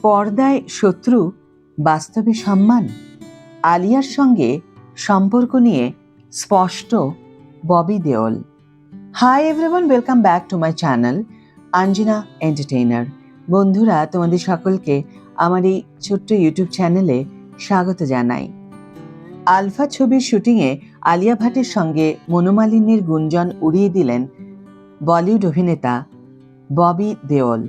পর্দায় শত্রু, বাস্তবে সম্মান। আলিয়ার সঙ্গে সম্পর্ক নিয়ে স্পষ্ট Bobby Deol. Hi everyone, welcome back to my channel Anjana entertainer. বন্ধুরা, তোমাদের সকলকে আমার এই ছোট্ট ইউটিউব চ্যানেলে স্বাগত জানাই। আলফা ছবির শুটিংয়ে আলিয়া ভাটের সঙ্গে মনোমালিন্যের গুঞ্জন উড়িয়ে দিলেন বলিউড অভিনেতা ববি দেওল।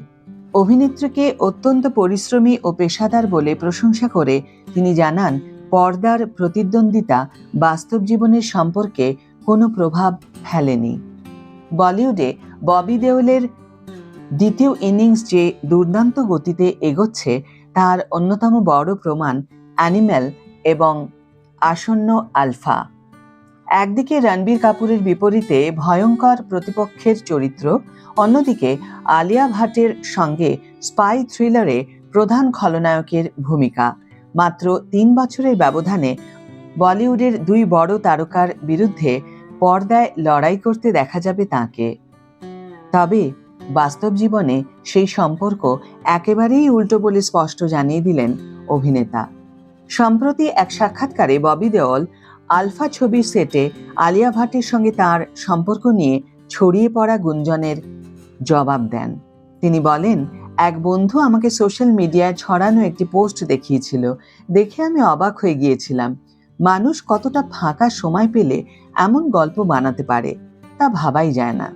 অভিনেত্রীকে অত্যন্ত পরিশ্রমী ও পেশাদার বলে প্রশংসা করে তিনি জানান, পর্দার প্রতিদ্বন্দ্বিতা বাস্তব জীবনের সম্পর্কে কোনো প্রভাব ফেলেনি। বলিউডে ববি দেওলের দ্বিতীয় ইনিংস যে দুর্দান্ত গতিতে এগোচ্ছে তার অন্যতম বড় প্রমাণ অ্যানিমেল এবং আসন্ন আলফা। একদিকে রণবীর কাপুরের বিপরীতে ভয়ঙ্কর প্রতিপক্ষের চরিত্র, অন্যদিকে আলিয়া ভাটের সঙ্গে স্পাই থ্রিলারে প্রধান খলনায়কের ভূমিকা। মাত্র 3 বছরের ব্যবধানে বলিউডের দুই বড় তারকার বিরুদ্ধে পর্দায় লড়াই করতে দেখা যাবে তাঁকে। তবে বাস্তব জীবনে সেই সম্পর্ক একেবারেই উল্টো বলে স্পষ্ট জানিয়ে দিলেন অভিনেতা। সম্প্রতি এক সাক্ষাৎকারে ববি দেওল আলফা ছবির সেটে আলিয়া ভাটের সঙ্গে তার সম্পর্ক নিয়ে ছড়িয়ে পড়া গুঞ্জনের জবাব দেন। তিনি বলেন, এক বন্ধু আমাকে সোশ্যাল মিডিয়ায় ছড়ানো একটি পোস্ট দেখিয়েছিল, দেখে আমি অবাক হয়ে গিয়েছিলাম। মানুষ কতটা ফাঁকা সময় পেলে এমন গল্প বানাতে পারে তা ভাবাই যায় না।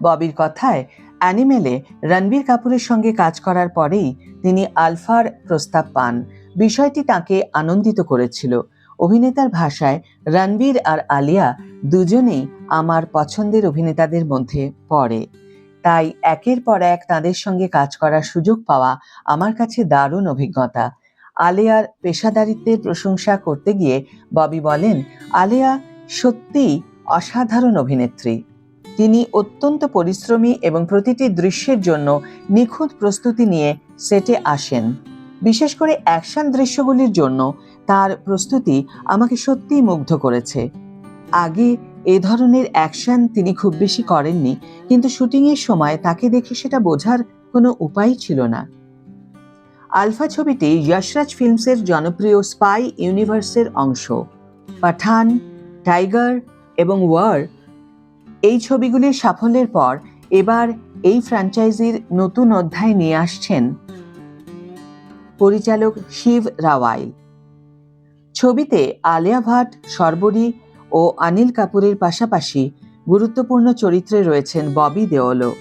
ববির কথায়, অ্যানিমেলে রণবীর কাপুরের সঙ্গে কাজ করার পরেই তিনি আলফার প্রস্তাব পান। বিষয়টি তাকে আনন্দিত করেছিল। অভিনেতার ভাষায়, রণবীর আর আলিয়া দুজনেই আমার পছন্দের অভিনেতাদের মধ্যে পড়ে, তাই একের পর এক তাঁদের সঙ্গে কাজ করার সুযোগ পাওয়া আমার কাছে দারুণ অভিজ্ঞতা। আলিয়ার পেশাদারিত্বের প্রশংসা করতে গিয়ে ববি বলেন, আলিয়া সত্যিই অসাধারণ অভিনেত্রী। তিনি অত্যন্ত পরিশ্রমী এবং প্রতিটি দৃশ্যের জন্য নিখুঁত প্রস্তুতি নিয়ে সেটে আসেন। বিশেষ করে অ্যাকশন দৃশ্যগুলির জন্য তার প্রস্তুতি আমাকে সত্যিই মুগ্ধ করেছে। আগে এ ধরনের অ্যাকশন তিনি খুব বেশি করেননি, কিন্তু শুটিংয়ের সময় তাকে দেখে সেটা বোঝার কোনো উপায় ছিল না। আলফা ছবিটি যশরাজ ফিল্মসের জনপ্রিয় স্পাই ইউনিভার্সের অংশ। পাঠান, টাইগার এবং ওয়ার এই ছবিগুলির সাফল্যের পর এবার এই ফ্র্যাঞ্চাইজির নতুন অধ্যায় নিয়ে আসছেন পরিচালক শিব রাওয়াল। ছবিতে আলিয়া ভাট, শর্বরী ও অনিল কাপুরের পাশাপাশি গুরুত্বপূর্ণ চরিত্রে রয়েছেন ববি দেওলও।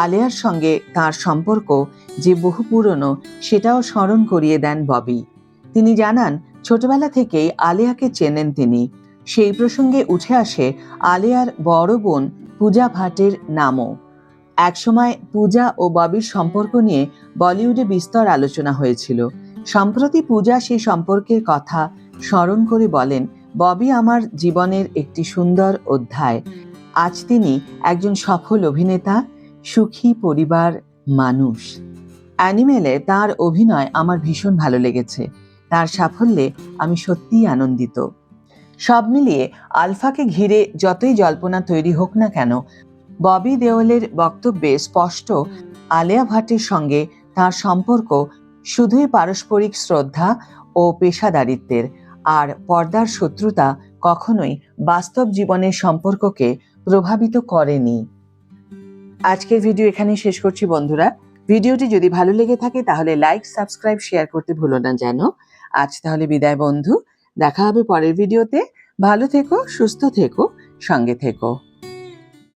আলিয়ার সঙ্গে তার সম্পর্ক যে বহু পুরনো সেটাও স্মরণ করিয়ে দেন ববি। তিনি জানান, ছোটবেলা থেকেই আলিয়াকে চেনেন তিনি। সেই প্রসঙ্গে উঠে আসে আলিয়ার বড় বোন পূজা ভাটের নামও। একসময় পূজা ও ববির সম্পর্ক নিয়ে বলিউডে বিস্তর আলোচনা হয়েছিল। সম্প্রতি পূজা সেই সম্পর্কের কথা স্মরণ করে বলেন, ববি আমার জীবনের একটি সুন্দর অধ্যায়। আজ তিনি একজন সফল অভিনেতা, সুখী পরিবার মানুষ। অ্যানিমেলে তার অভিনয় আমার ভীষণ ভালো লেগেছে। তার সাফল্যে আমি সত্যিই আনন্দিত। সব মিলিয়ে আলফাকে ঘিরে যতই জল্পনা তৈরি হোক না কেন, ববি দেওলের বক্তব্যে স্পষ্ট আলিয়া ভাটের সঙ্গে তার সম্পর্ক শুধুই পারস্পরিক শ্রদ্ধা ও পেশাদারিত্বের, আর পর্দার শত্রুতা কখনোই বাস্তব জীবনের সম্পর্ককে প্রভাবিত করেনি। আজকের ভিডিও এখানে শেষ করছি বন্ধুরা। ভিডিওটি যদি ভালো লেগে থাকে তাহলে লাইক, সাবস্ক্রাইব, শেয়ার করতে ভুলো না যেন। আজ তাহলে বিদায় বন্ধু, দেখা হবে পরের ভিডিওতে। ভালো থেকো, সুস্থ থেকো, সঙ্গে থেকো।